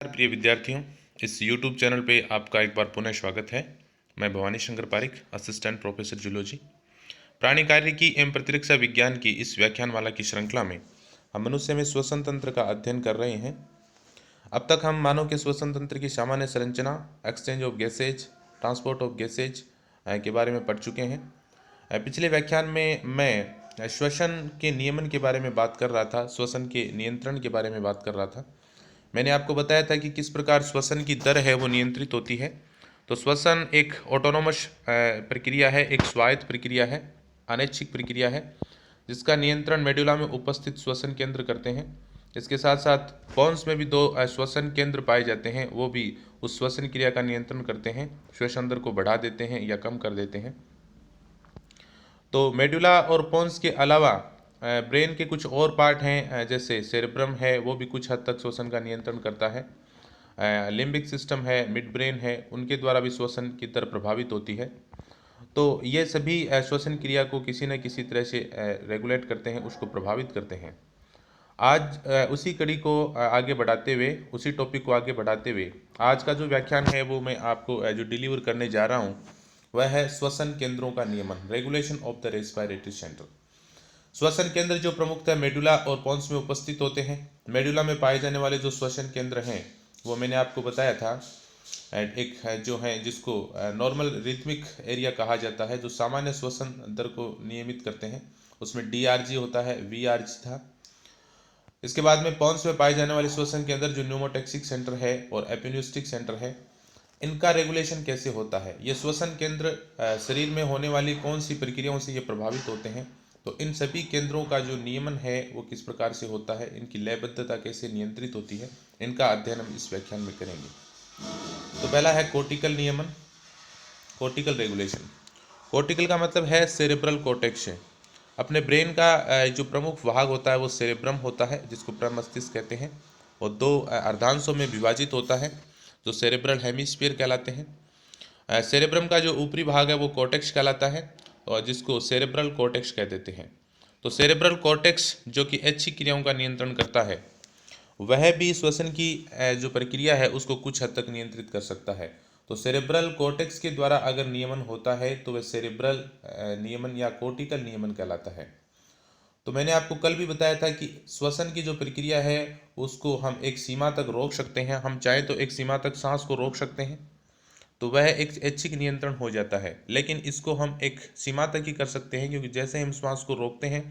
प्रिय विद्यार्थियों, इस YouTube चैनल पे आपका एक बार पुनः स्वागत है। मैं Bhawani Shankar Pareek, assistant professor zoology. प्राणी कार्यकी एवं प्रतिरक्षा विज्ञान की इस व्याख्यानमाला की श्रृंखला में हम मनुष्य में श्वसन तंत्र का अध्ययन कर रहे हैं। अब तक हम मानव के श्वसन तंत्र की सामान्य संरचना, exchange of gases, transport of gases के बारे में पढ़ चुके हैं। पिछले व्याख्यान में मैं श्वसन के नियमन के बारे में बात कर रहा था, श्वसन के नियंत्रण के बारे में बात कर रहा था। मैंने आपको बताया था कि किस प्रकार श्वसन की दर है वो नियंत्रित होती है। तो श्वसन एक ऑटोनोमस प्रक्रिया है, एक स्वायत्त प्रक्रिया है, अनैच्छिक प्रक्रिया है, जिसका नियंत्रण मेडुला में उपस्थित श्वसन केंद्र करते हैं। इसके साथ साथ पोन्स में भी दो श्वसन केंद्र पाए जाते हैं, वो भी उस श्वसन क्रिया का नियंत्रण करते हैं, श्वसन दर को बढ़ा देते हैं या कम कर देते हैं। तो मेडुला और पोन्स के अलावा ब्रेन के कुछ और पार्ट हैं, जैसे सेरेब्रम है, वो भी कुछ हद तक श्वसन का नियंत्रण करता है। लिम्बिक सिस्टम है, मिड ब्रेन है, उनके द्वारा भी श्वसन की दर प्रभावित होती है। तो ये सभी श्वसन क्रिया को किसी न किसी तरह से रेगुलेट करते हैं, उसको प्रभावित करते हैं। आज उसी कड़ी को आगे बढ़ाते हुए, उसी टॉपिक को आगे बढ़ाते हुए, आज का जो व्याख्यान है वो मैं आपको जो डिलीवर करने जा रहा हूँ वह है श्वसन केंद्रों का नियमन, regulation of the respiratory centre. श्वसन केंद्र जो प्रमुखतः मेडुला और पोन्स में उपस्थित होते हैं। मेडुला में पाए जाने वाले जो श्वसन केंद्र हैं वो मैंने आपको बताया था, एक जो है जिसको नॉर्मल रिथमिक एरिया कहा जाता है, जो सामान्य श्वसन दर को नियमित करते हैं, उसमें DRG होता है, VRG था। इसके बाद में पोन्स में पाए जाने वाले श्वसन केंद्र जो न्यूमोटैक्सिक सेंटर है और एपिन्यूस्टिक सेंटर है, इनका रेगुलेशन कैसे होता है। ये श्वसन केंद्र शरीर में होने वाली कौन सी प्रक्रियाओं से ये प्रभावित होते हैं, तो इन सभी केंद्रों का जो नियमन है वो किस प्रकार से होता है, इनकी लयबद्धता कैसे नियंत्रित होती है, इनका अध्ययन हम इस व्याख्यान में करेंगे। तो पहला है कोर्टिकल नियमन, कोर्टिकल रेगुलेशन। कोर्टिकल का मतलब है सेरेब्रल कॉर्टेक्स है। अपने ब्रेन का जो प्रमुख भाग होता है वो सेरेब्रम होता है, जिसको प्रमस्तिष्क कहते हैं, और दो अर्धांशों में विभाजित होता है जो सेरेब्रल हेमिस्फीयर कहलाते हैं। सेरेब्रम का जो ऊपरी भाग है वो कॉर्टेक्स कहलाता है और जिसको सेरेब्रल कॉर्टेक्स कह देते हैं। तो सेरेब्रल कॉर्टेक्स जो कि ऐच्छिक क्रियाओं का नियंत्रण करता है, वह भी श्वसन की जो प्रक्रिया है उसको कुछ हद तक नियंत्रित कर सकता है। तो सेरेब्रल कॉर्टेक्स के द्वारा अगर नियमन होता है तो वह सेरेब्रल नियमन या कोर्टिकल नियमन कहलाता है। तो मैंने आपको कल भी बताया था कि श्वसन की जो प्रक्रिया है उसको हम एक सीमा तक रोक सकते हैं, हम चाहे तो एक सीमा तक सांस को रोक सकते हैं, तो वह एक ऐच्छिक नियंत्रण हो जाता है। लेकिन इसको हम एक सीमा तक ही कर सकते हैं, क्योंकि जैसे हम श्वास को रोकते हैं,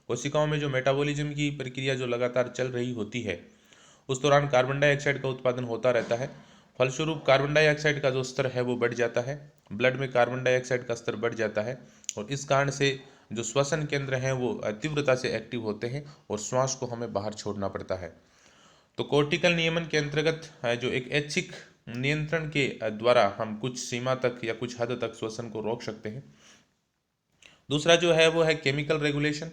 कोशिकाओं में जो मेटाबॉलिज्म की प्रक्रिया जो लगातार चल रही होती है, उस दौरान कार्बन डाइऑक्साइड का उत्पादन होता रहता है। फलस्वरूप कार्बन डाइऑक्साइड का जो स्तर है वो बढ़ जाता है, ब्लड में कार्बन डाइऑक्साइड का स्तर बढ़ जाता है, और इस कारण से जो श्वसन केंद्र हैं वो तीव्रता से एक्टिव होते हैं और श्वास को हमें बाहर छोड़ना पड़ता है। तो कोर्टिकल नियमन के अंतर्गत जो एक ऐच्छिक नियंत्रण के द्वारा हम कुछ सीमा तक या कुछ हद तक श्वसन को रोक सकते हैं। दूसरा जो है वो है केमिकल रेगुलेशन।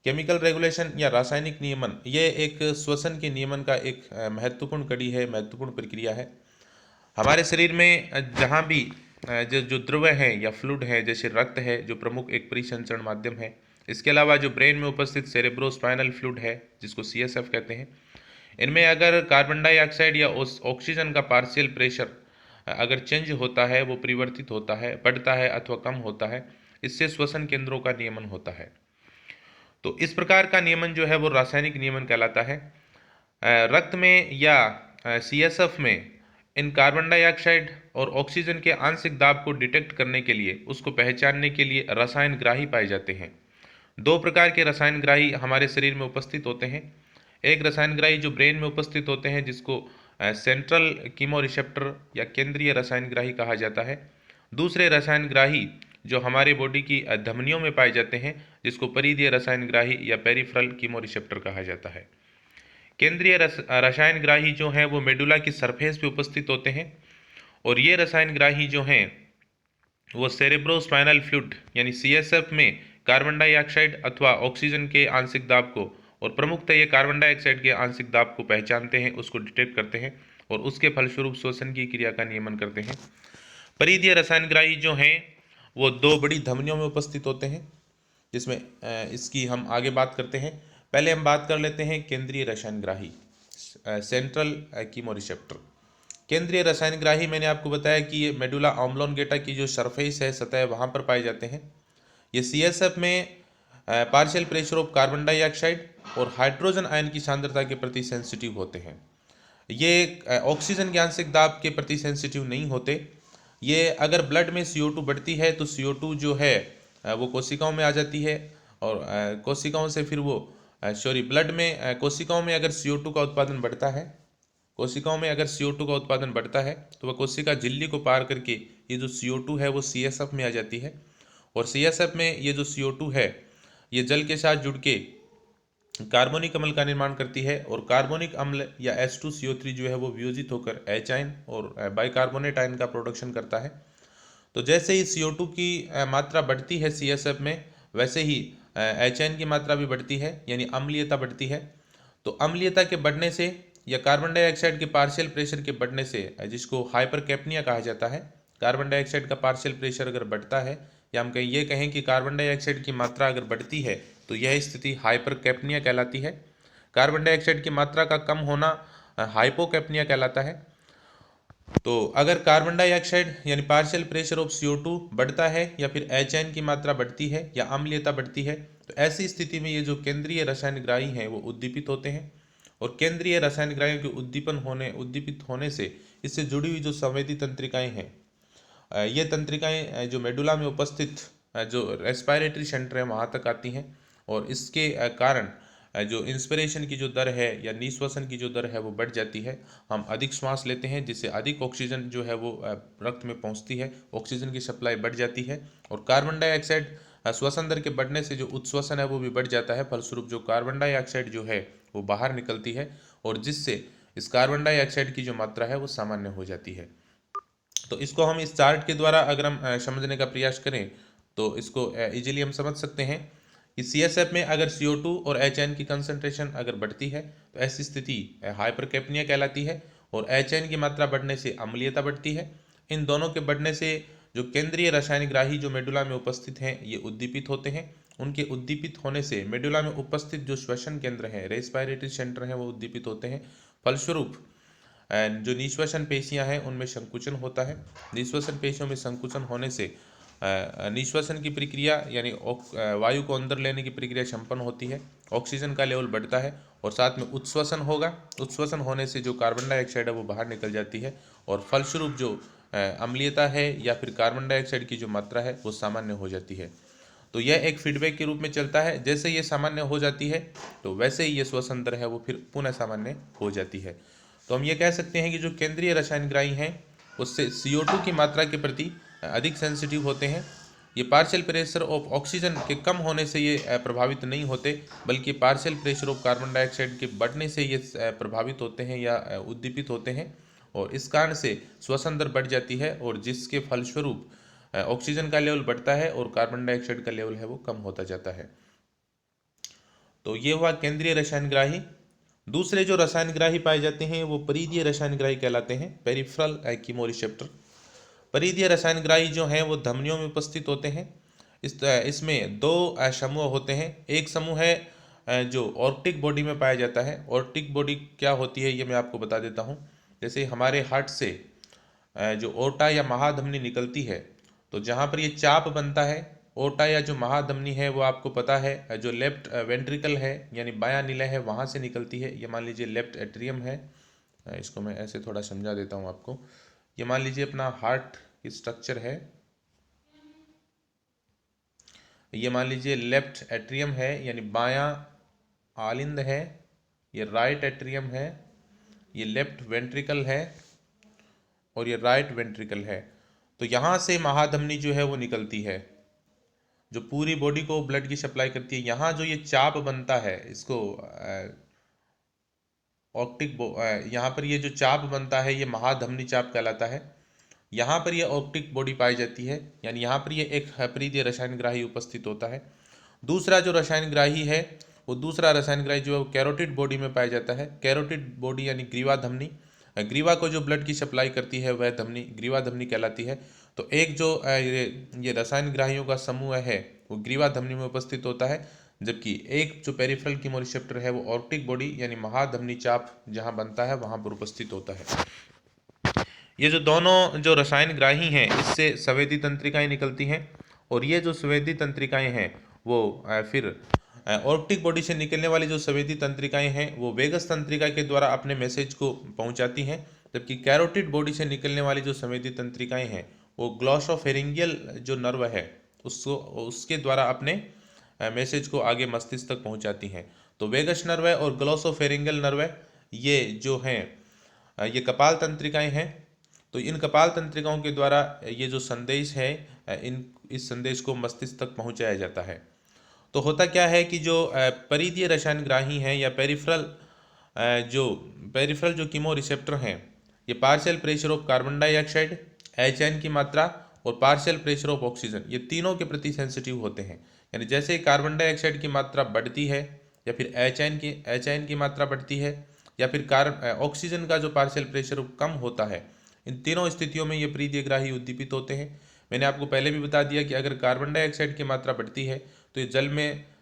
केमिकल रेगुलेशन या रासायनिक नियमन, ये एक श्वसन के नियमन का एक महत्वपूर्ण कड़ी है, महत्वपूर्ण प्रक्रिया है। हमारे शरीर में जहाँ भी जो द्रव्य है या फ्लूइड है, जैसे रक्त है जो प्रमुख एक परिसंचरण माध्यम है, इसके अलावा जो ब्रेन में उपस्थित सेरेब्रोस्पाइनल फ्लूइड है जिसको CSF कहते हैं, इनमें अगर कार्बन डाइऑक्साइड या ऑक्सीजन का पार्शियल प्रेशर अगर चेंज होता है, वो परिवर्तित होता है, बढ़ता है अथवा कम होता है, इससे श्वसन केंद्रों का नियमन होता है। तो इस प्रकार का नियमन जो है वो रासायनिक नियमन कहलाता है। रक्त में या CSF में इन कार्बन डाइऑक्साइड और ऑक्सीजन के आंशिक दाब को डिटेक्ट करने के लिए, उसको पहचानने के लिए रसायन ग्राही पाए जाते हैं। दो प्रकार के रसायन ग्राही हमारे शरीर में उपस्थित होते हैं। एक रसायन ग्राही जो ब्रेन में उपस्थित होते हैं जिसको सेंट्रल कीमो रिसेप्टर या केंद्रीय रसायन ग्राही कहा जाता है। दूसरे रसायन ग्राही जो हमारे बॉडी की धमनियों में पाए जाते हैं जिसको परिधीय रसायन ग्राही या पेरिफेरल कीमो रिसेप्टर कहा जाता है। केंद्रीय रसायन ग्राही जो हैं वो मेडुला की सरफेस पे उपस्थित होते हैं, और ये रसायन ग्राही जो हैं वो सेरेब्रोस्पाइनल फ्लूइड यानी CSF में कार्बन डाइऑक्साइड अथवा ऑक्सीजन के आंशिक दाब को, और प्रमुखतः ये कार्बन डाइऑक्साइड के आंशिक दाब को पहचानते हैं, उसको डिटेक्ट करते हैं और उसके फलस्वरूप श्वसन की क्रिया का नियमन करते हैं। परिधीय रसायन ग्राही जो हैं वो दो बड़ी धमनियों में उपस्थित होते हैं, जिसमें इसकी हम आगे बात करते हैं। पहले हम बात कर लेते हैं केंद्रीय रसायन ग्राही। Central chemoreceptor. केंद्रीय रसायनग्राही मैंने आपको बताया कि ये मेडुला ऑब्लोंगेटा की जो सरफेस है, सतह है, वहाँ पर पाए जाते हैं। ये CSF में partial pressure of carbon dioxide और हाइड्रोजन आयन की सांद्रता के प्रति सेंसिटिव होते हैं। ये ऑक्सीजन के आंशिक दाब के प्रति सेंसिटिव नहीं होते। ये अगर ब्लड में CO2 बढ़ती है तो CO2 जो है वो कोशिकाओं में आ जाती है, और कोशिकाओं से फिर वो ब्लड में कोशिकाओं में अगर CO2 का उत्पादन बढ़ता है, कोशिकाओं में अगर CO2 का उत्पादन बढ़ता है तो वह कोशिका झिल्ली को पार करके ये जो CO2 है वो CSF में आ जाती है, और CSF में ये जो CO2 है ये जल के साथ जुड़ के कार्बोनिक अम्ल का निर्माण करती है, और कार्बोनिक अम्ल या H2CO3 जो है वो वियोजित होकर H आयन और बाइकार्बोनेट आयन का प्रोडक्शन करता है। तो जैसे ही CO2 की मात्रा बढ़ती है CSF में, वैसे ही H आयन की मात्रा भी बढ़ती है, यानी अम्लीयता बढ़ती है। तो अम्लीयता के बढ़ने से या कार्बन डाइऑक्साइड के पार्शियल प्रेशर के बढ़ने से, जिसको हाइपरकैप्निया कहा जाता है, कार्बन डाइऑक्साइड का पार्शियल प्रेशर अगर बढ़ता है, या हम कहीं ये कहें कि कार्बन डाइऑक्साइड की मात्रा अगर बढ़ती है, तो यह स्थिति हाइपरकैप्निया कहलाती है। कार्बन डाइऑक्साइड की मात्रा का कम होना हाइपोकैप्निया कहलाता है। तो अगर कार्बन डाइऑक्साइड यानी पार्शियल प्रेशर ऑफ CO2 बढ़ता है, या फिर H आयन की मात्रा बढ़ती है, या अम्लीयता बढ़ती है, तो ऐसी स्थिति में ये जो केंद्रीय रसायनग्राही हैं वो उद्दीपित होते हैं। और केंद्रीय रसायनग्राहियों के उद्दीपित होने से इससे जुड़ी हुई जो संवेदी तंत्रिकाएं हैं, ये तंत्रिकाएं जो मेडुला में उपस्थित जो रेस्पिरेटरी सेंटर है वहाँ तक आती हैं, और इसके कारण जो इंस्पिरेशन की जो दर है या निश्वसन की जो दर है वो बढ़ जाती है। हम अधिक श्वास लेते हैं, जिससे अधिक ऑक्सीजन जो है वो रक्त में पहुंचती है, ऑक्सीजन की सप्लाई बढ़ जाती है, और कार्बन डाइऑक्साइड श्वसन दर के बढ़ने से जो उत्श्वसन है वो भी बढ़ जाता है। फलस्वरूप जो कार्बन डाइऑक्साइड जो है वो बाहर निकलती है, और जिससे इस कार्बन डाइऑक्साइड की जो मात्रा है वो सामान्य हो जाती है। तो इसको हम इस चार्ट के द्वारा अगर हम समझने का प्रयास करें तो इसको इजीली हम समझ सकते हैं कि CSF में अगर CO2 और H आयन की कंसंट्रेशन अगर बढ़ती है तो ऐसी स्थिति हाइपरकैप्निया कहलाती है, और H आयन की मात्रा बढ़ने से अम्लीयता बढ़ती है। इन दोनों के बढ़ने से जो केंद्रीय रसायनग्राही जो मेडुला में उपस्थित हैं ये उद्दीपित होते हैं। उनके उद्दीपित होने से मेडुला में उपस्थित जो श्वसन केंद्र हैं, रेस्पिरेटरी सेंटर हैं, वो उद्दीपित होते हैं। फलस्वरूप जो निश्वसन पेशियां हैं उनमें संकुचन होता है। निश्वसन पेशियों में संकुचन होने से निश्वसन की प्रक्रिया यानी वायु को अंदर लेने की प्रक्रिया संपन्न होती है, ऑक्सीजन का लेवल बढ़ता है, और साथ में उत्श्वसन होगा। उत्श्वसन होने से जो कार्बन डाइऑक्साइड है वो बाहर निकल जाती है, और फलस्वरूप जो अम्लीयता है या फिर कार्बन डाइऑक्साइड की जो मात्रा है वो सामान्य हो जाती है। तो यह एक फीडबैक के रूप में चलता है। जैसे ये सामान्य हो जाती है तो वैसे ही ये श्वसन दर है वो फिर पुनः सामान्य हो जाती है। तो हम ये कह सकते हैं कि जो केंद्रीय रसायनग्राही हैं उससे CO2 की मात्रा के प्रति अधिक सेंसिटिव होते हैं। ये पार्शियल प्रेशर ऑफ ऑक्सीजन के कम होने से ये प्रभावित नहीं होते, बल्कि partial pressure of carbon dioxide के बढ़ने से ये प्रभावित होते हैं या उद्दीपित होते हैं, और इस कारण से श्वसन दर बढ़ जाती है, और जिसके फलस्वरूप ऑक्सीजन का लेवल बढ़ता है और कार्बन डाइऑक्साइड का लेवल है वो कम होता जाता है। तो ये हुआ केंद्रीय रसायनग्राही। दूसरे जो रसायनग्राही पाए जाते हैं वो परिधीय रसायनग्राही कहलाते हैं, पेरिफेरल कीमोरिसेप्टर। परिधीय रसायनग्राही जो हैं वो धमनियों में उपस्थित होते हैं। इसमें दो समूह होते हैं। एक समूह है जो ऑर्टिक बॉडी में पाया जाता है। ऑर्टिक बॉडी क्या होती है ये मैं आपको बता देता हूँ। जैसे हमारे हार्ट से जो ओटा या महाधमनी निकलती है, तो जहाँ पर ये चाप बनता है, ओटा या जो महाधमनी है वो आपको पता है जो लेफ्ट वेंट्रिकल है यानी बायां निलय है वहाँ से निकलती है। ये मान लीजिए लेफ्ट एट्रियम है। इसको मैं ऐसे थोड़ा समझा देता हूँ आपको। ये मान लीजिए अपना हार्ट की स्ट्रक्चर है। ये मान लीजिए लेफ्ट एट्रियम है यानी बायां आलिंद है। ये राइट एट्रियम है, ये लेफ्ट वेंट्रिकल है, और ये राइट वेंट्रिकल है। तो यहाँ से महाधमनी जो है वो निकलती है जो पूरी बॉडी को ब्लड की सप्लाई करती है। यहाँ जो ये चाप बनता है इसको ऑप्टिक यहाँ पर ये जो चाप बनता है ये महाधमनी चाप कहलाता है। यहाँ पर ये ऑप्टिक बॉडी पाई जाती है, यानी यहाँ पर ये एक परिधीय रसायनग्राही उपस्थित होता है। दूसरा जो रसायनग्राही है वो दूसरा रसायनग्राही जो है वो कैरोटिड बॉडी में पाया जाता है। कैरोटिड बॉडी यानी ग्रीवा धमनी। ग्रीवा को जो ब्लड की सप्लाई करती है वह धमनी ग्रीवा धमनी कहलाती है। तो एक जो ये रसायनग्राहियों का समूह है वो ग्रीवा धमनी में उपस्थित होता है, जबकि एक जो पेरिफेरल कीमो रिसेप्टर है वो ऑप्टिक बॉडी यानी महाधमनी चाप जहाँ बनता है वहाँ पर उपस्थित होता है। ये जो दोनों जो रसायन ग्राही हैं इससे संवेदी तंत्रिकाएं निकलती हैं, और ये जो संवेदी तंत्रिकाएं हैं वो फिर ऑप्टिक बॉडी से निकलने वाली जो संवेदी तंत्रिकाएं हैं वो वेगस तंत्रिका के द्वारा अपने मैसेज को पहुंचाती हैं, जबकि कैरोटिड बॉडी से निकलने वाली जो संवेदी तंत्रिकाएं हैं वो ग्लॉसोफेरिंजियल जो नर्व है उसके द्वारा अपने मैसेज को आगे मस्तिष्क तक पहुंचाती हैं। तो वेगस नर्व और ग्लॉसोफेरिंजियल नर्व ये जो हैं ये कपाल तंत्रिकाएं हैं। तो इन कपाल तंत्रिकाओं के द्वारा ये जो संदेश है इस संदेश को मस्तिष्क तक पहुंचाया जाता है। तो होता क्या है कि जो परिधीय रसायनग्राही हैं या पेरिफेरल जो कीमो रिसेप्टर हैं, ये partial pressure of carbon dioxide, HN की मात्रा और पार्शियल प्रेशर ऑफ ऑक्सीजन, ये तीनों के प्रति सेंसिटिव होते हैं। यानी जैसे ही कार्बन डाइऑक्साइड की मात्रा बढ़ती है या फिर HN की मात्रा बढ़ती है या फिर ऑक्सीजन का जो पार्शियल प्रेशर कम होता है, इन तीनों स्थितियों में ये परिधीयग्राही उद्दीपित होते हैं। मैंने आपको पहले भी बता दिया कि अगर कार्बन डाइऑक्साइड की मात्रा बढ़ती है तो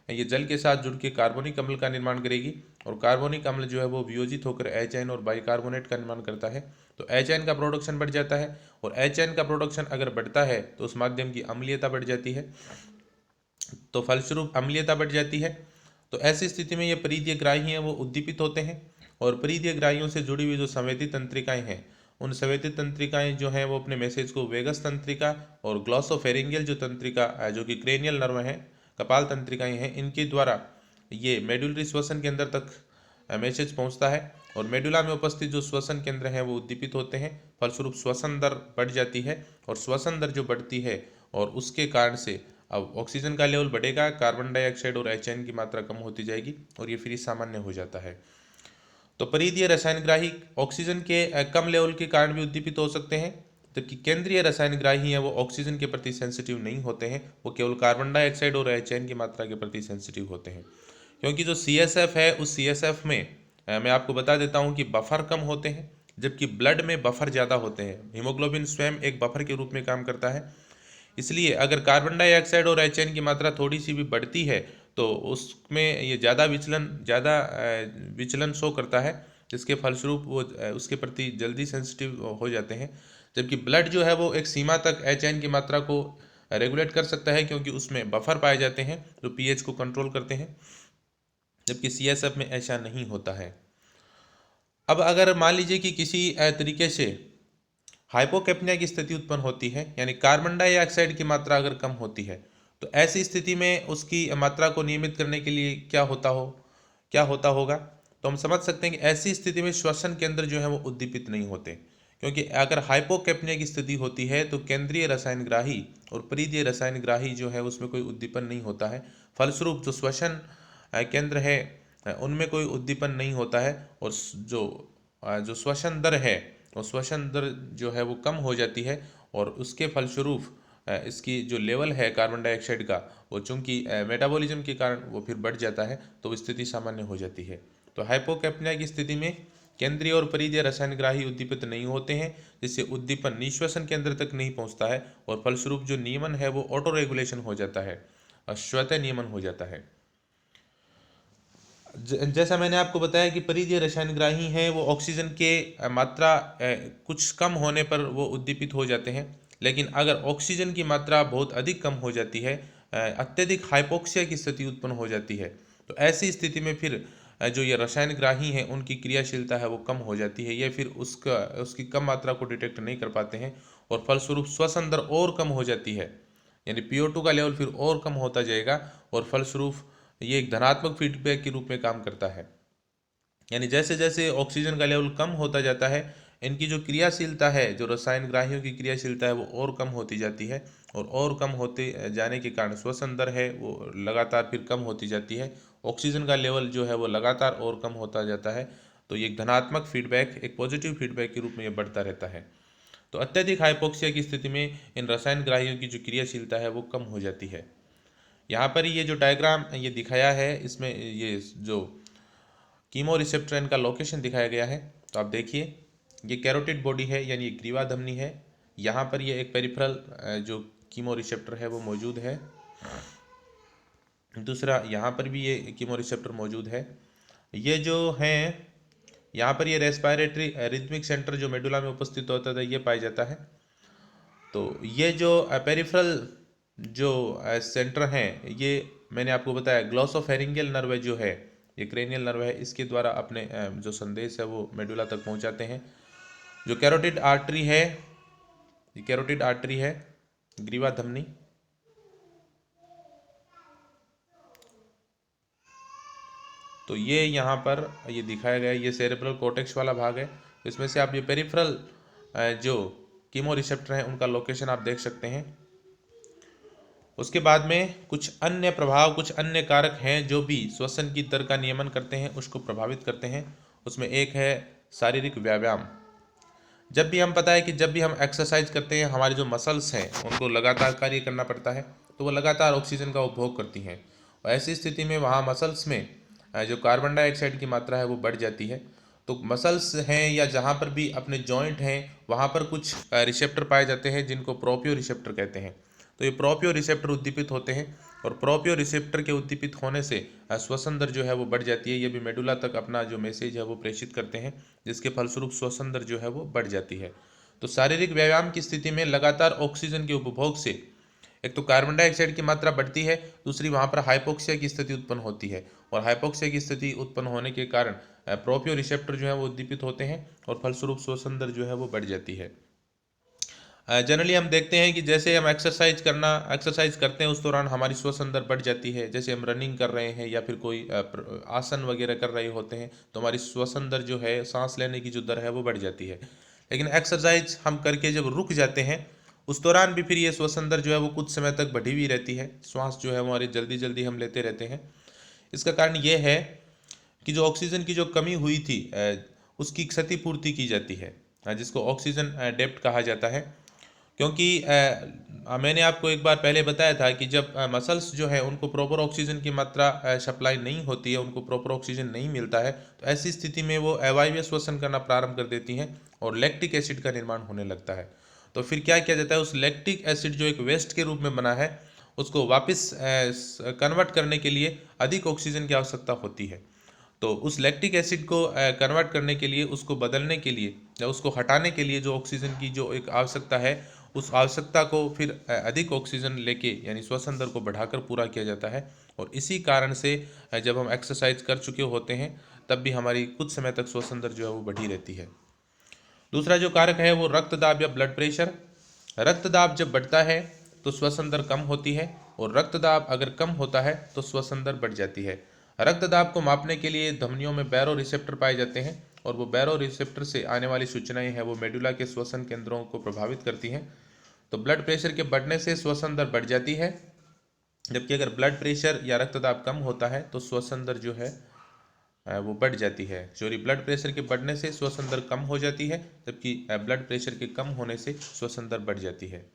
ये जल के साथ जुड़ के कार्बोनिक अम्ल का निर्माण करेगी, और कार्बोनिक अम्ल जो है वो वियोजित होकर HN और बाइकार्बोनेट का निर्माण करता है। तो HN का प्रोडक्शन बढ़ जाता है, और HN का प्रोडक्शन अगर बढ़ता है तो उस माध्यम की अम्लीयता बढ़ जाती है, तो फलस्वरूप अम्लीयता बढ़ जाती है। तो ऐसी स्थिति में ये परिधीयग्राही हैं वो उद्दीपित होते हैं, और परिधीयग्राहियों से जुड़ी हुई जो संवेदी तंत्रिकाएं हैं उन संवेदी तंत्रिकाएं जो हैं वो अपने मैसेज को वेगस तंत्रिका और ग्लॉसोफेरिंजियल जो तंत्रिका जो कि क्रेनियल नर्व हैं, कपाल तंत्रिकाएं हैं, इनके द्वारा ये मेडुलरी श्वसन केंद्र तक मैसेज पहुंचता है, और मेडुला में उपस्थित जो श्वसन केंद्र हैं वो उद्दीपित होते हैं। फलस्वरूप श्वसन दर बढ़ जाती है, और श्वसन दर जो बढ़ती है और उसके कारण से अब ऑक्सीजन का लेवल बढ़ेगा, कार्बन डाइऑक्साइड और HN की मात्रा कम होती जाएगी, और ये फिर सामान्य हो जाता है। तो परिधीय रसायनग्राही ऑक्सीजन के कम लेवल के कारण भी उद्दीपित हो सकते हैं, जबकि केंद्रीय रसायनग्राही हैं वो ऑक्सीजन के प्रति सेंसिटिव नहीं होते हैं, वो केवल कार्बन डाइऑक्साइड और HN की मात्रा के प्रति सेंसिटिव होते हैं। क्योंकि जो CSF है उस CSF में मैं आपको बता देता हूँ कि बफर कम होते हैं, जबकि ब्लड में बफर ज़्यादा होते हैं। हीमोग्लोबिन स्वयं एक बफर के रूप में काम करता है, इसलिए अगर कार्बन डाइऑक्साइड और HN की मात्रा थोड़ी सी भी बढ़ती है तो उसमें ये ज़्यादा विचलन शो करता है, जिसके फलस्वरूप वो उसके प्रति जल्दी सेंसिटिव हो जाते हैं। जबकि ब्लड जो है वो एक सीमा तक HN की मात्रा को रेगुलेट कर सकता है, क्योंकि उसमें बफर पाए जाते हैं जो pH को कंट्रोल करते हैं, जबकि CSF में ऐसा नहीं होता है। अब अगर मान लीजिए कि किसी तरीके से हाइपोकैप्निया की स्थिति उत्पन्न होती है, यानी कार्बन डाइऑक्साइड की मात्रा अगर कम होती है, तो ऐसी स्थिति में उसकी मात्रा को नियमित करने के लिए क्या होता होगा। तो हम समझ सकते हैं कि ऐसी स्थिति में श्वसन केंद्र जो है वो उद्दीपित नहीं होते, क्योंकि अगर हाइपोकैप्निया की स्थिति होती है तो केंद्रीय रसायनग्राही और परिधीय रसायनग्राही जो है उसमें कोई उद्दीपन नहीं होता है। फलस्वरूप जो श्वसन केंद्र है उनमें कोई उद्दीपन नहीं होता है, और जो श्वसन दर है और श्वसन दर जो है वो कम हो जाती है, और उसके फलस्वरूप इसकी जो लेवल है कार्बन डाइऑक्साइड का वो चूंकि मेटाबॉलिज्म के कारण वो फिर बढ़ जाता है, तो वो स्थिति सामान्य हो जाती है। तो हाइपोकैप्निया की स्थिति में केंद्रीय और परिधीय रसायनग्राही उद्दीपित नहीं होते हैं, जिससे उद्दीपन निश्वसन केंद्र तक नहीं पहुंचता है, और फलस्वरूप जो नियमन है वो ऑटो रेगुलेशन हो जाता है, स्वतः नियमन हो जाता है। जैसा मैंने आपको बताया कि परिधीय रसायनग्राही हैं वो ऑक्सीजन के मात्रा कुछ कम होने पर वो उद्दीपित हो जाते हैं, लेकिन अगर ऑक्सीजन की मात्रा बहुत अधिक कम हो जाती है, अत्यधिक हाइपोक्सिया की स्थिति उत्पन्न हो जाती है, तो ऐसी स्थिति में फिर जो ये रसायनग्राही हैं उनकी क्रियाशीलता है वो कम हो जाती है, ये फिर उसकी कम मात्रा को डिटेक्ट नहीं कर पाते हैं, और फलस्वरूप श्वसन दर और कम हो जाती है, यानी PO2 का लेवल फिर और कम होता जाएगा, और फलस्वरूप ये एक धनात्मक फीडबैक के रूप में काम करता है। यानी जैसे जैसे ऑक्सीजन का लेवल कम होता जाता है, इनकी जो क्रियाशीलता है, जो रसायनग्राहियों की क्रियाशीलता है वो और कम होती जाती है, और कम होते जाने के कारण श्वसन दर है वो लगातार फिर कम होती जाती है, ऑक्सीजन का लेवल जो है वो लगातार और कम होता जाता है। तो ये एक धनात्मक फीडबैक, एक पॉजिटिव फीडबैक के रूप में ये बढ़ता रहता है। तो अत्यधिक हाइपोक्सिया की स्थिति में इन रसायनग्राहियों की जो क्रियाशीलता है वो कम हो जाती है। यहाँ पर ये जो डायग्राम ये दिखाया है, इसमें ये जो कीमो रिसेप्टर इनका लोकेशन दिखाया गया है, तो आप देखिए ये कैरोटिड बॉडी है, यानी ये ग्रीवा धमनी है। यहाँ पर ये एक पेरिफेरल जो कीमो रिसेप्टर है वो मौजूद है। दूसरा यहाँ पर भी ये कीमोरिसेप्टर मौजूद है। ये जो हैं यहाँ पर ये रेस्पिरेटरी रिदमिक सेंटर जो मेडुला में उपस्थित होता था ये पाया जाता है। तो ये जो पेरिफेरल जो सेंटर हैं ये मैंने आपको बताया ग्लॉसोफेरिंजियल नर्व जो है ये क्रेनियल नर्व है, इसके द्वारा अपने जो संदेश है वो मेडुला तक पहुंचाते हैं। जो कैरोटिड आर्टरी है, ये कैरोटिड आर्टरी है, ग्रीवा धमनी, तो ये यहाँ पर ये दिखाया गया है, ये सेरेब्रल कॉर्टेक्स वाला भाग है। इसमें से आप ये पेरिफेरल जो कीमो रिसेप्टर हैं उनका लोकेशन आप देख सकते हैं। उसके बाद में कुछ अन्य प्रभाव, कुछ अन्य कारक हैं जो भी श्वसन की दर का नियमन करते हैं, उसको प्रभावित करते हैं। उसमें एक है शारीरिक व्यायाम। जब भी हम पता है कि जब भी हम एक्सरसाइज करते हैं हमारे जो मसल्स हैं उनको लगातार कार्य करना पड़ता है, तो वो लगातार ऑक्सीजन का उपभोग करती हैं और ऐसी स्थिति में वहाँ मसल्स में जो कार्बन डाइऑक्साइड की मात्रा है वो बढ़ जाती है। तो मसल्स हैं या जहाँ पर भी अपने जॉइंट हैं वहाँ पर कुछ रिसेप्टर पाए जाते हैं जिनको प्रोपियो रिसेप्टर कहते हैं। तो ये प्रोपियो रिसेप्टर उद्दीपित होते हैं और प्रोपियो रिसेप्टर के उद्दीपित होने से श्वसन दर जो है वो बढ़ जाती है। ये भी मेडुला तक अपना जो मैसेज है वो प्रेषित करते हैं, जिसके फलस्वरूप श्वसन दर जो है वो बढ़ जाती है। तो शारीरिक व्यायाम की स्थिति में लगातार ऑक्सीजन के उपभोग से एक तो कार्बन डाइऑक्साइड की मात्रा बढ़ती है, दूसरी वहाँ पर हाइपोक्सिया की स्थिति उत्पन्न होती है और हाइपोक्सिया की स्थिति उत्पन्न होने के कारण प्रोपियो रिसेप्टर जो है वो उद्दीपित होते हैं और फलस्वरूप श्वसन दर जो है वो बढ़ जाती है। जनरली हम देखते हैं कि जैसे हम एक्सरसाइज करते हैं उस दौरान हमारी श्वसन दर बढ़ जाती है। जैसे हम रनिंग कर रहे हैं या फिर कोई आसन वगैरह कर रहे होते हैं तो हमारी श्वसन दर जो है, सांस लेने की जो दर है वो बढ़ जाती है। लेकिन एक्सरसाइज हम करके जब रुक जाते हैं उस दौरान भी फिर ये श्वसन दर जो है वो कुछ समय तक बढ़ी हुई रहती है। श्वास जो है वो हमारी जल्दी जल्दी हम लेते रहते हैं। इसका कारण ये है कि जो ऑक्सीजन की जो कमी हुई थी उसकी क्षतिपूर्ति की जाती है, जिसको ऑक्सीजन डेप्ट कहा जाता है। क्योंकि मैंने आपको एक बार पहले बताया था कि जब मसल्स जो है उनको प्रॉपर ऑक्सीजन की मात्रा सप्लाई नहीं होती है, उनको प्रॉपर ऑक्सीजन नहीं मिलता है, तो ऐसी स्थिति में वो अवायवीय श्वसन करना प्रारंभ कर देती हैं और लैक्टिक एसिड का निर्माण होने लगता है। तो फिर क्या किया जाता है, उस लैक्टिक एसिड जो एक वेस्ट के रूप में बना है उसको वापस कन्वर्ट करने के लिए अधिक ऑक्सीजन की आवश्यकता होती है। तो उस लैक्टिक एसिड को कन्वर्ट करने के लिए, उसको बदलने के लिए या उसको हटाने के लिए जो ऑक्सीजन की जो एक आवश्यकता है, उस आवश्यकता को फिर अधिक ऑक्सीजन लेके यानी श्वसन दर को बढ़ाकर पूरा किया जाता है। और इसी कारण से जब हम एक्सरसाइज कर चुके होते हैं तब भी हमारी कुछ समय तक श्वसन दर जो है वो बढ़ी रहती है। दूसरा जो कारक है वो रक्तदाब या ब्लड प्रेशर। रक्तदाब जब बढ़ता है तो श्वसन दर कम होती है और रक्तदाब अगर कम होता है तो श्वसन दर बढ़ जाती है। रक्तदाब को मापने के लिए धमनियों में बैरो रिसेप्टर पाए जाते हैं और वो बैरो रिसेप्टर से आने वाली सूचनाएं हैं वो मेडुला के श्वसन केंद्रों को प्रभावित करती हैं। तो ब्लड प्रेशर के बढ़ने से श्वसन दर बढ़ जाती है, जबकि अगर ब्लड प्रेशर या रक्तदाब कम होता है तो श्वसन दर जो है वो बढ़ जाती है। सॉरी, ब्लड प्रेशर के बढ़ने से श्वसन दर कम हो जाती है, जबकि ब्लड प्रेशर के कम होने से श्वसन दर बढ़ जाती है।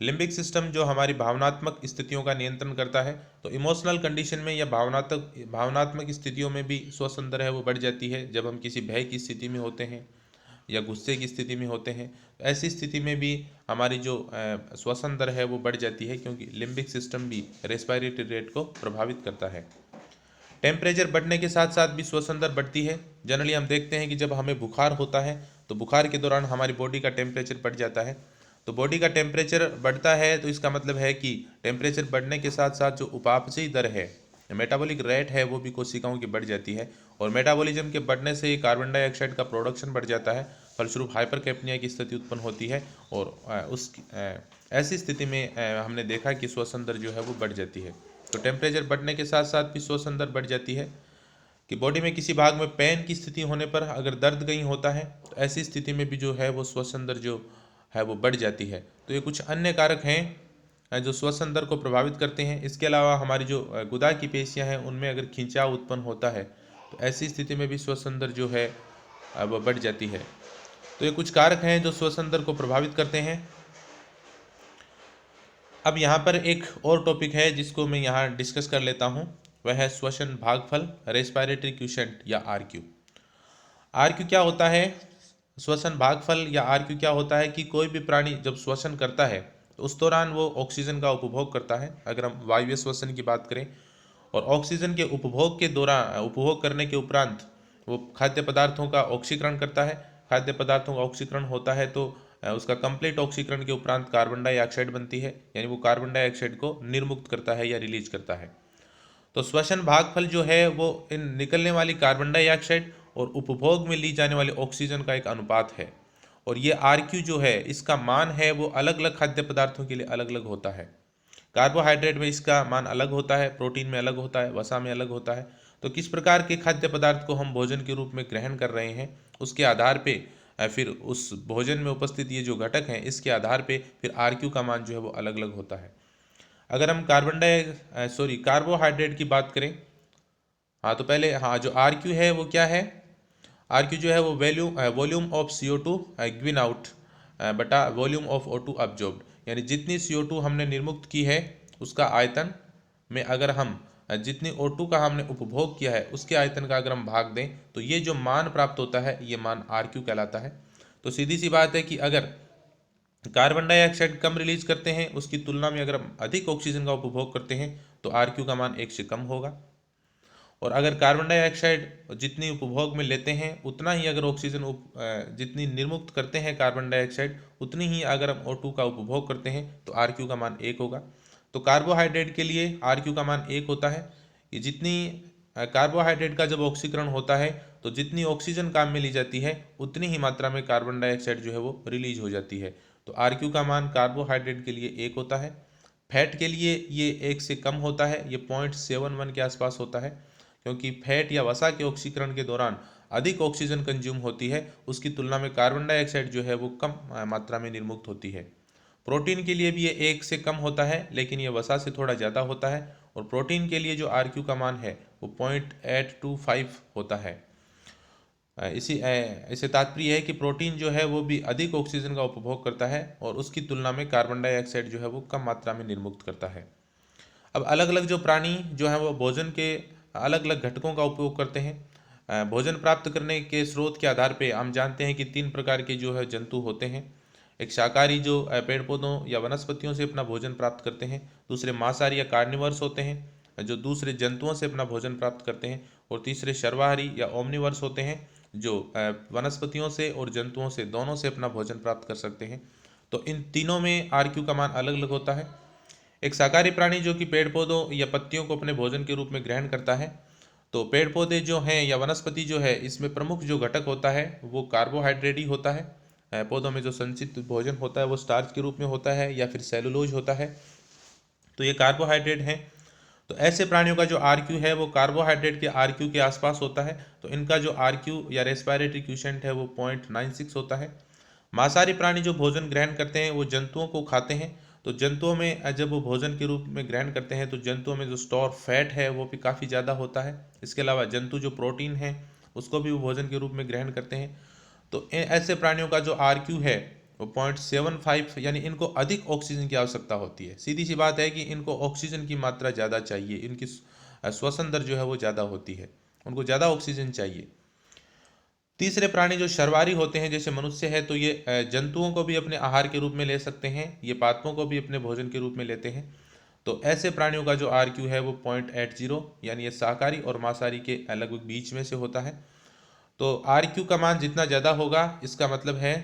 लिम्बिक सिस्टम जो हमारी भावनात्मक स्थितियों का नियंत्रण करता है, तो इमोशनल कंडीशन में या भावनात्मक स्थितियों में भी श्वसन दर है वो बढ़ जाती है। जब हम किसी भय की स्थिति में होते हैं या गुस्से की स्थिति में होते हैं, तो ऐसी स्थिति में भी हमारी जो श्वसन दर है वो बढ़ जाती है, क्योंकि लिम्बिक सिस्टम भी रेस्पिरेटरी रेट को प्रभावित करता है। टेम्परेचर बढ़ने के साथ साथ भी श्वसन दर बढ़ती है। जनरली हम देखते हैं कि जब हमें बुखार होता है तो बुखार के दौरान हमारी बॉडी का टेम्परेचर बढ़ जाता है। तो बॉडी का टेम्परेचर बढ़ता है तो इसका मतलब है कि टेम्परेचर बढ़ने के साथ साथ जो उपापचयी दर है, मेटाबॉलिक रेट है, वो भी कोशिकाओं की बढ़ जाती है और मेटाबॉलिज्म के बढ़ने से कार्बन डाइऑक्साइड का प्रोडक्शन बढ़ जाता है। फलस्वरूप हाइपरकैप्निया की स्थिति उत्पन्न होती है और ऐसी स्थिति में हमने देखा कि श्वसन दर जो है वो बढ़ जाती है। तो टेम्परेचर बढ़ने के साथ साथ भी श्वसन दर बढ़ जाती है कि बॉडी में किसी भाग में पेन की स्थिति होने पर अगर दर्द कहीं होता है तो ऐसी स्थिति में भी जो है वो श्वसन दर जो है वो बढ़ जाती है। तो ये कुछ अन्य कारक हैं जो श्वसन दर को प्रभावित करते हैं। इसके अलावा हमारी जो गुदा की पेशियां हैं उनमें अगर खिंचाव उत्पन्न होता है तो ऐसी स्थिति में भी श्वसन दर जो है वो बढ़ जाती है। तो ये कुछ कारक हैं जो श्वसन दर को प्रभावित करते हैं। अब यहाँ पर एक और टॉपिक है जिसको मैं यहाँ डिस्कस कर लेता हूँ, वह है श्वसन भागफल, रेस्पिरेटरी क्वोशिएंट या आरक्यू। आरक्यू क्या होता है? श्वसन भागफल या आरक्यू क्या होता है कि कोई भी प्राणी जब श्वसन करता है तो उस दौरान वो ऑक्सीजन का उपभोग करता है। अगर हम वायवीय श्वसन की बात करें और ऑक्सीजन के उपभोग के दौरान उपभोग करने के उपरांत वो खाद्य पदार्थों का ऑक्सीकरण करता है। खाद्य पदार्थों का ऑक्सीकरण होता है तो उसका कंप्लीट ऑक्सीकरण के उपरांत कार्बन डाइऑक्साइड बनती है, यानी वो कार्बन डाइऑक्साइड को निर्मुक्त करता है या रिलीज करता है। तो श्वसन भागफल जो है वो इन निकलने वाली कार्बन डाइऑक्साइड और उपभोग में ली जाने वाली ऑक्सीजन का एक अनुपात है। और ये RQ जो है इसका मान है वो अलग अलग खाद्य पदार्थों के लिए अलग अलग होता है। कार्बोहाइड्रेट में इसका मान अलग होता है, प्रोटीन में अलग होता है, वसा में अलग होता है। तो किस प्रकार के खाद्य पदार्थ को हम भोजन के रूप में ग्रहण कर रहे हैं उसके आधार पे फिर उस भोजन में उपस्थित ये जो घटक हैं इसके आधार पे फिर RQ का मान जो है वो अलग अलग होता है। अगर हम कार्बोहाइड्रेट की बात करें, हाँ तो पहले हाँ जो RQ है वो क्या है, RQ जो है वो volume of CO2 given out बटा वॉल्यूम ऑफ O2 अब्जॉर्ब्ड, यानी जितनी CO2 हमने निर्मुक्त की है उसका आयतन में अगर हम जितनी O2 का हमने उपभोग किया है उसके आयतन का अगर हम भाग दें तो ये जो मान प्राप्त होता है ये मान RQ कहलाता है। तो सीधी सी बात है कि अगर कार्बन डाइऑक्साइड कम रिलीज करते हैं उसकी तुलना में अगर हम अधिक ऑक्सीजन का उपभोग करते हैं तो RQ का मान 1 से कम होगा। और अगर कार्बन डाइऑक्साइड जितनी उपभोग में लेते हैं उतना ही अगर ऑक्सीजन जितनी निर्मुक्त करते हैं कार्बन डाइऑक्साइड उतनी ही अगर हम O2 का उपभोग करते हैं तो RQ का मान 1 होगा। तो कार्बोहाइड्रेट के लिए RQ का मान 1 होता है कि जितनी कार्बोहाइड्रेट का जब ऑक्सीकरण होता है तो जितनी ऑक्सीजन काम में ली जाती है उतनी ही मात्रा में कार्बन डाइऑक्साइड जो है वो रिलीज हो जाती है। तो RQ का मान कार्बोहाइड्रेट के लिए 1 होता है। फैट के लिए ये 1 से कम होता है, ये 0.71 के आसपास होता है, क्योंकि फैट या वसा के ऑक्सीकरण के दौरान अधिक ऑक्सीजन कंज्यूम होती है उसकी तुलना में कार्बन डाइऑक्साइड जो है वो कम मात्रा में निर्मुक्त होती है। प्रोटीन के लिए भी ये 1 से कम होता है लेकिन ये वसा से थोड़ा ज़्यादा होता है। और प्रोटीन के लिए जो RQ का मान है वो 0.825 होता है। इससे तात्पर्य है कि प्रोटीन जो है वो भी अधिक ऑक्सीजन का उपभोग करता है और उसकी तुलना में कार्बन डाइऑक्साइड जो है वो कम मात्रा में निर्मुक्त करता है। अब अलग अलग जो प्राणी जो है वो भोजन के अलग अलग घटकों का उपयोग करते हैं। भोजन प्राप्त करने के स्रोत के आधार पे हम जानते हैं कि 3 प्रकार के जो है जंतु होते हैं। एक शाकाहारी जो पेड़ पौधों या वनस्पतियों से अपना भोजन प्राप्त करते हैं, दूसरे मांसाहारी या कार्निवर्स होते हैं जो दूसरे जंतुओं से अपना भोजन प्राप्त करते हैं, और तीसरे सर्वाहारी या ओमनिवर्स होते हैं जो वनस्पतियों से और जंतुओं से दोनों से अपना भोजन प्राप्त कर सकते हैं। तो इन तीनों में RQ का मान अलग अलग होता है। एक शाकाहारी प्राणी जो कि पेड़ पौधों या पत्तियों को अपने भोजन के रूप में ग्रहण करता है, तो पेड़ पौधे जो हैं या वनस्पति जो है इसमें प्रमुख जो घटक होता है वो कार्बोहाइड्रेट ही होता है। पौधों में जो संचित भोजन होता है वो स्टार्च के रूप में होता है या फिर सेलुलोज होता है, तो ये कार्बोहाइड्रेट हैं। तो ऐसे प्राणियों का जो RQ है वो कार्बोहाइड्रेट के RQ के आसपास होता है, तो इनका जो RQ या रेस्पिरेटरी क्वोशिएंट है वो 0.96 होता है। मांसाहारी प्राणी जो भोजन ग्रहण करते हैं वो जंतुओं को खाते हैं, तो जंतुओं में जब वो भोजन के रूप में ग्रहण करते हैं तो जंतुओं में जो स्टोर फैट है वो भी काफ़ी ज़्यादा होता है। इसके अलावा जंतु जो प्रोटीन है उसको भी वो भोजन के रूप में ग्रहण करते हैं। तो ऐसे प्राणियों का जो RQ है वो 0.75, यानी इनको अधिक ऑक्सीजन की आवश्यकता होती है। सीधी सी बात है कि इनको ऑक्सीजन की मात्रा ज़्यादा चाहिए, इनकी श्वसन दर जो है वो ज़्यादा होती है, उनको ज़्यादा ऑक्सीजन चाहिए। तीसरे प्राणी जो सर्वाहारी होते हैं जैसे मनुष्य है, तो ये जंतुओं को भी अपने आहार के रूप में ले सकते हैं, ये पादपों को भी अपने भोजन के रूप में लेते हैं। तो ऐसे प्राणियों का जो RQ है वो 0.80, यानी ये शाकाहारी और मांसाहारी के लगभग बीच में से होता है। तो RQ का मान जितना ज़्यादा होगा इसका मतलब है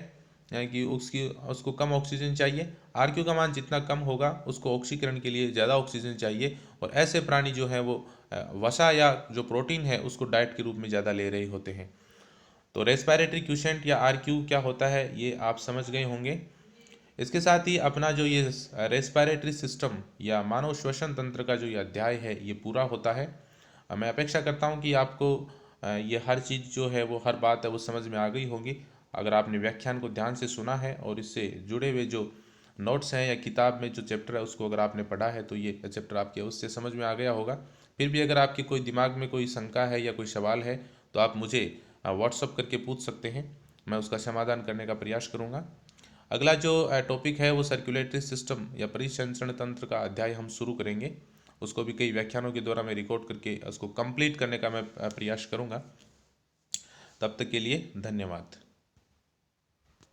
कि उसको कम ऑक्सीजन चाहिए। RQ का मान जितना कम होगा उसको ऑक्सीकरण के लिए ज़्यादा ऑक्सीजन चाहिए। और ऐसे प्राणी जो हैं वो वसा या जो प्रोटीन है उसको डाइट के रूप में ज़्यादा ले रहे होते हैं। तो रेस्पिरेटरी क्वोशिएंट या RQ क्या होता है ये आप समझ गए होंगे। इसके साथ ही अपना जो ये रेस्पिरेटरी सिस्टम या मानव श्वसन तंत्र का जो ये अध्याय है ये पूरा होता है। मैं अपेक्षा करता हूँ कि आपको ये हर चीज़ जो है वो हर बात है वो समझ में आ गई होगी। अगर आपने व्याख्यान को ध्यान से सुना है और इससे जुड़े हुए जो नोट्स हैं या किताब में जो चैप्टर है उसको अगर आपने पढ़ा है तो ये चैप्टर आपके उससे समझ में आ गया होगा। फिर भी अगर आपके कोई दिमाग में कोई शंका है या कोई सवाल है तो आप मुझे व्हाट्सअप करके पूछ सकते हैं, मैं उसका समाधान करने का प्रयास करूँगा। अगला जो टॉपिक है वो सर्कुलेटरी सिस्टम या परिसंचरण तंत्र का अध्याय हम शुरू करेंगे। उसको भी कई व्याख्यानों के द्वारा मैं रिकॉर्ड करके उसको कंप्लीट करने का मैं प्रयास करूँगा। तब तक के लिए धन्यवाद।